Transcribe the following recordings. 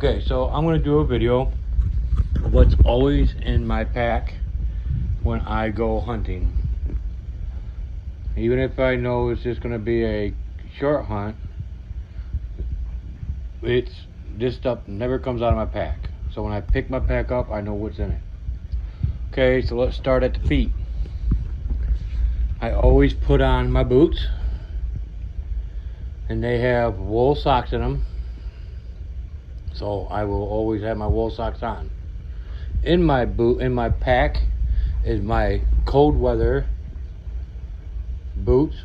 Okay, so I'm gonna do a video of what's always in my pack when I go hunting. Even if I know it's just gonna be a short hunt, this stuff never comes out of my pack. So when I pick my pack up, I know what's in it. Okay, so let's start at the feet. I always put on my boots, and they have wool socks in them. So I will always have my wool socks on. In my pack is my cold weather boots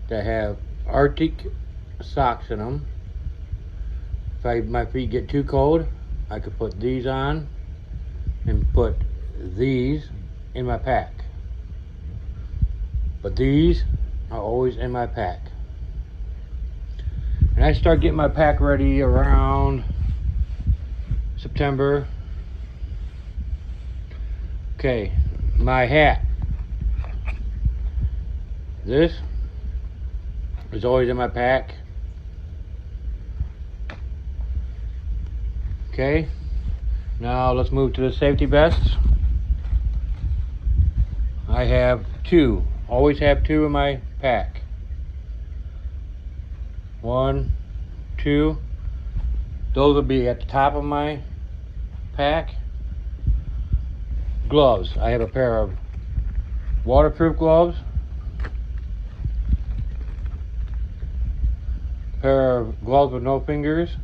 that have Arctic socks in them. If my feet get too cold, I could put these on and put these in my pack. But these are always in my pack. And I start getting my pack ready around September. Okay, my hat. This is always in my pack. Okay, now let's move to the safety vests. I have two, always have two in my pack. 1, 2, those will be at the top of my pack. Gloves, I have a pair of waterproof gloves, a pair of gloves with no fingers,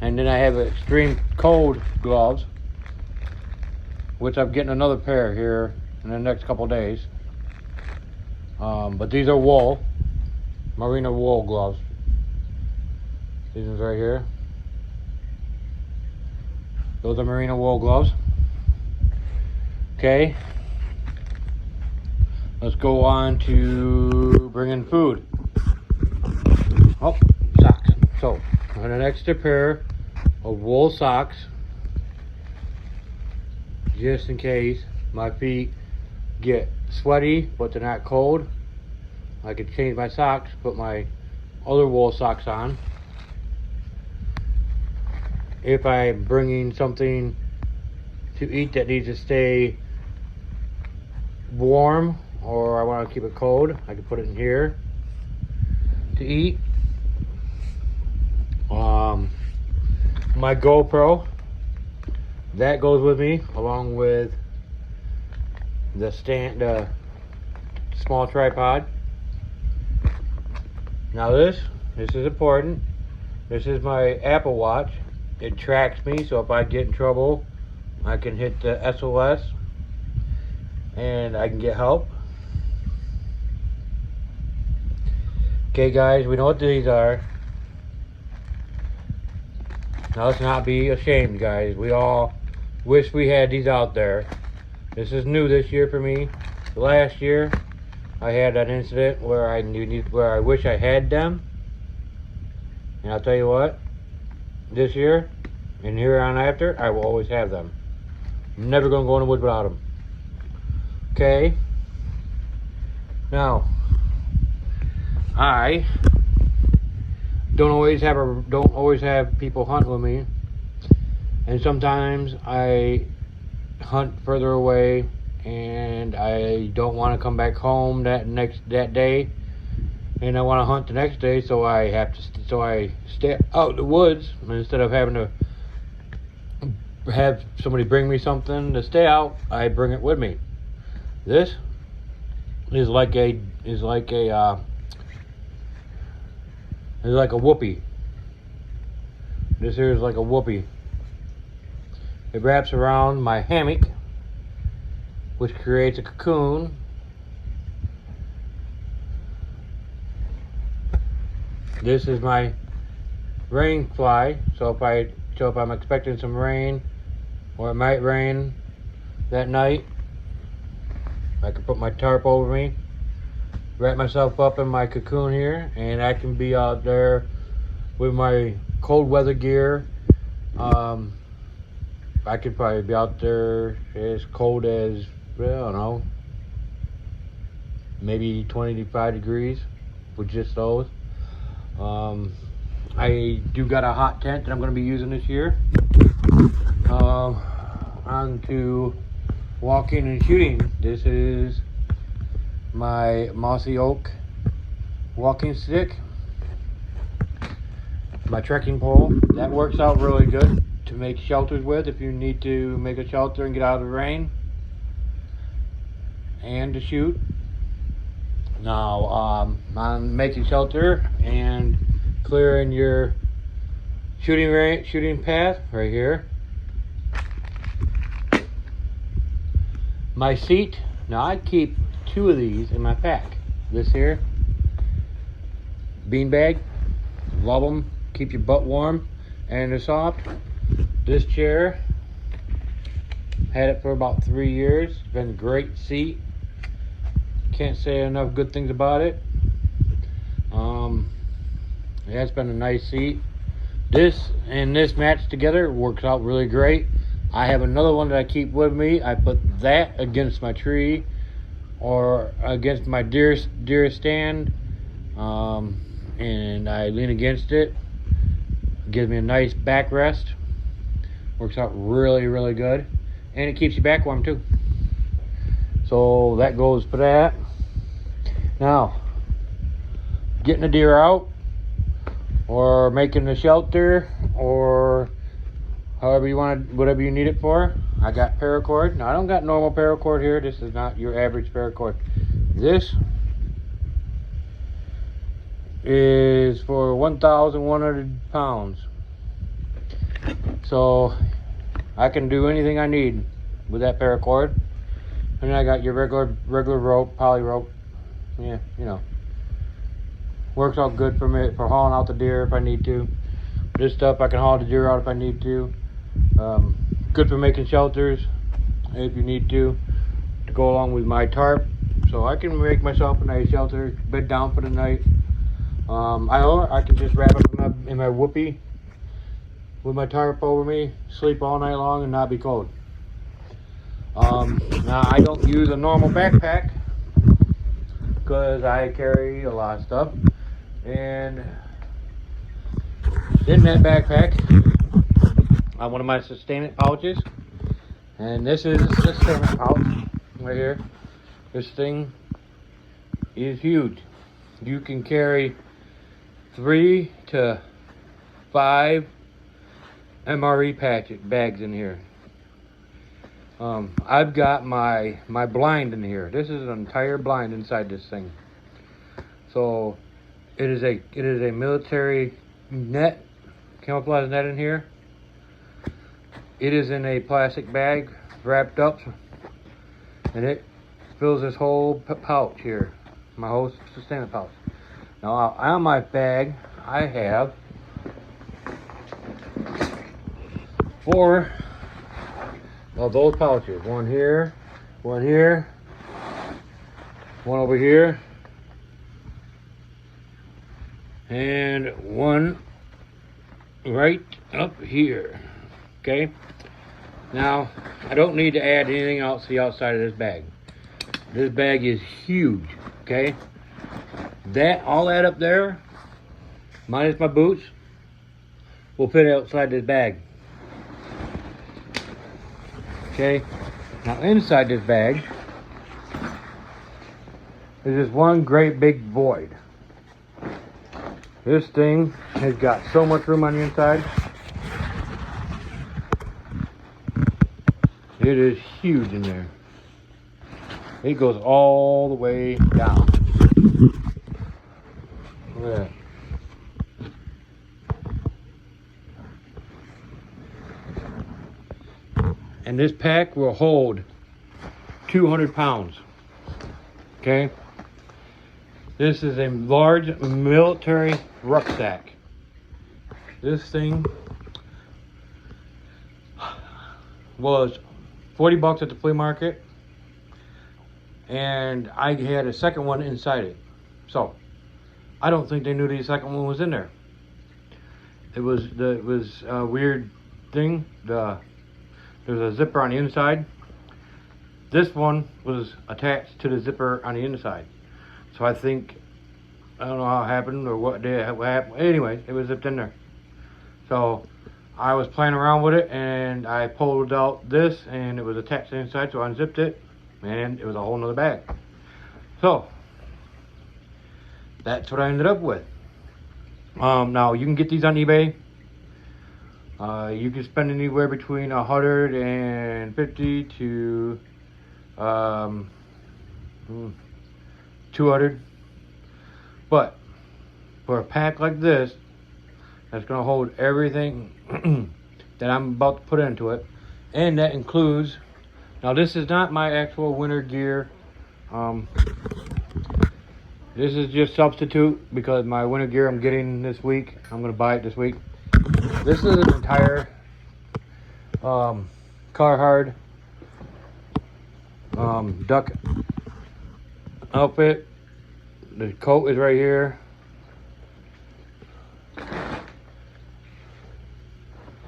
and then I have extreme cold gloves, which I'm getting another pair here in the next couple days. But these are wool, merino wool gloves. These ones right here. Those are merino wool gloves. Okay. Let's go on to bringing food. Oh, socks. So, I got an extra pair of wool socks, just in case my feet get sweaty, but they're not cold. I could change my socks, put my other wool socks on. If I'm bringing something to eat that needs to stay warm, or I want to keep it cold, I can put it in here to eat. My GoPro, that goes with me along with the small tripod. Now this is important. This is my Apple Watch. It tracks me, so if I get in trouble, I can hit the SOS and I can get help. Okay guys, we know what these are. Now let's not be ashamed, guys. We all wish we had these out there. This is new this year for me. Last year I had an incident where I wish I had them. And I'll tell you what, this year and here on after, I will always have them. I'm never gonna go in the woods without them. Okay. Now, I don't always have people hunt with me, and sometimes I hunt further away, and I don't want to come back home that day, and I want to hunt the next day, so I stay out in the woods instead of having to have somebody bring me something to stay out. I bring it with me. This is like a whoopee. This here is like a whoopee. It wraps around my hammock, which creates a cocoon. This is my rain fly. So if I'm expecting some rain, or it might rain that night, I can put my tarp over me, wrap myself up in my cocoon here, and I can be out there with my cold weather gear. I could probably be out there as cold as, I don't know, maybe 25 degrees with just those. I do got a hot tent that I'm going to be using this year. On to walking and shooting. This is my Mossy Oak walking stick. My trekking pole. That works out really good to make shelters with if you need to make a shelter and get out of the rain. And to shoot. Now, on making shelter and clearing your shooting path right here. My seat. Now I keep 2 of these in my pack. This here, beanbag. Love them. Keep your butt warm and they're soft. This chair, had it for about 3 years. Been a great seat. Can't say enough good things about it. Yeah, it's been a nice seat. This and this match together works out really great. I have another one that I keep with me. I put that against my tree or against my deer stand, and I lean against it. Gives me a nice backrest. Works out really, really good, and it keeps you back warm too. So that goes for that. Now, getting a deer out, or making a shelter, or however you want it, whatever you need it for. I got paracord. Now I don't got normal paracord here. This is not your average paracord. This is for 1,100 pounds. So I can do anything I need with that paracord. And then I got your regular rope, poly rope. Yeah, you know. Works out good for me for hauling out the deer if I need to. This stuff I can haul the deer out if I need to. Good for making shelters if you need to go along with my tarp. So I can make myself a nice shelter, bed down for the night. I can just wrap it in my whoopee with my tarp over me, sleep all night long and not be cold. Now I don't use a normal backpack because I carry a lot of stuff, and in that backpack one of my sustainment pouches, and this is a sustainment pouch right here. This thing is huge. You can carry 3 to 5 MRE bags in here. I've got my blind in here. This is an entire blind inside this thing. So it is a military net, camouflage net in here. It is in a plastic bag wrapped up, and it fills this whole pouch here, my whole sustainment pouch. Now on my bag I have 4 of those pouches. One here, one here, one over here, and one right up here. Okay, now I don't need to add anything else to the outside of this bag. This bag is huge. Okay, all that up there, minus my boots, will fit outside this bag. Okay, now inside this bag is this one great big void. This thing has got so much room on the inside. It is huge in there. It goes all the way down. Look at that. And this pack will hold 200 pounds. Okay? This is a large military rucksack. This thing was $40 at the flea market, and I had a second one inside it. So I don't think they knew the second one was in there. It was a weird thing. There's a zipper on the inside. This one was attached to the zipper on the inside. So I think I don't know how it happened or what happened. Anyways, it was zipped in there. So I was playing around with it and I pulled out this and it was attached inside, so I unzipped it and it was a whole nother bag. So that's what I ended up with. Now you can get these on eBay. You can spend anywhere between 150 to 200. But for a pack like this, that's gonna hold everything that I'm about to put into it, and that includes. Now this is not my actual winter gear. This is just substitute because my winter gear I'm getting this week. I'm gonna buy it this week. This is an entire Carhartt duck outfit. The coat is right here.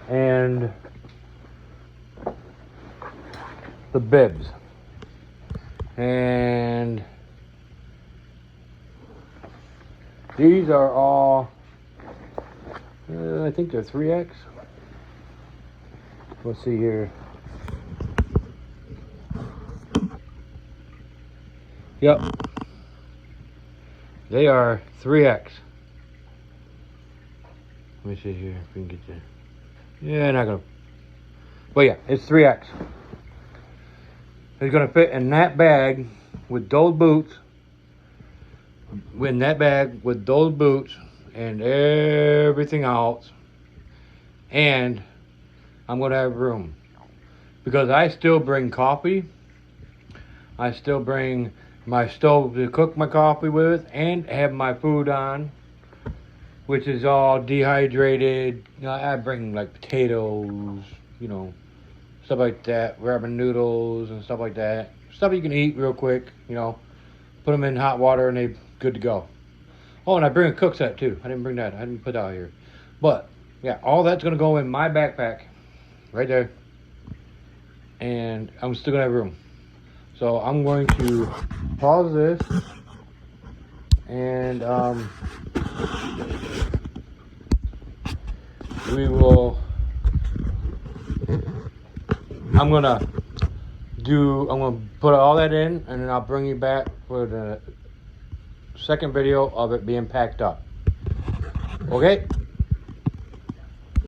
And the bibs. And these are all, I think they're 3X. Let's see here. Yep. They are 3X. Let me see here if we can get that. Yeah, not gonna. But yeah, it's 3X. It's gonna fit in that bag with those boots. In that bag with those boots and everything else. And I'm gonna have room. Because I still bring coffee. I still bring my stove to cook my coffee with and have my food on, which is all dehydrated. You know, I bring like potatoes, you know, stuff like that, ramen noodles and stuff like that. Stuff you can eat real quick, you know. Put them in hot water and they're good to go. Oh, and I bring a cook set too. I didn't bring that. I didn't put that out here. But yeah, all that's gonna go in my backpack, right there. And I'm still gonna have room. So I'm going to pause this and I'm gonna put all that in and then I'll bring you back for the second video of it being packed up. Okay?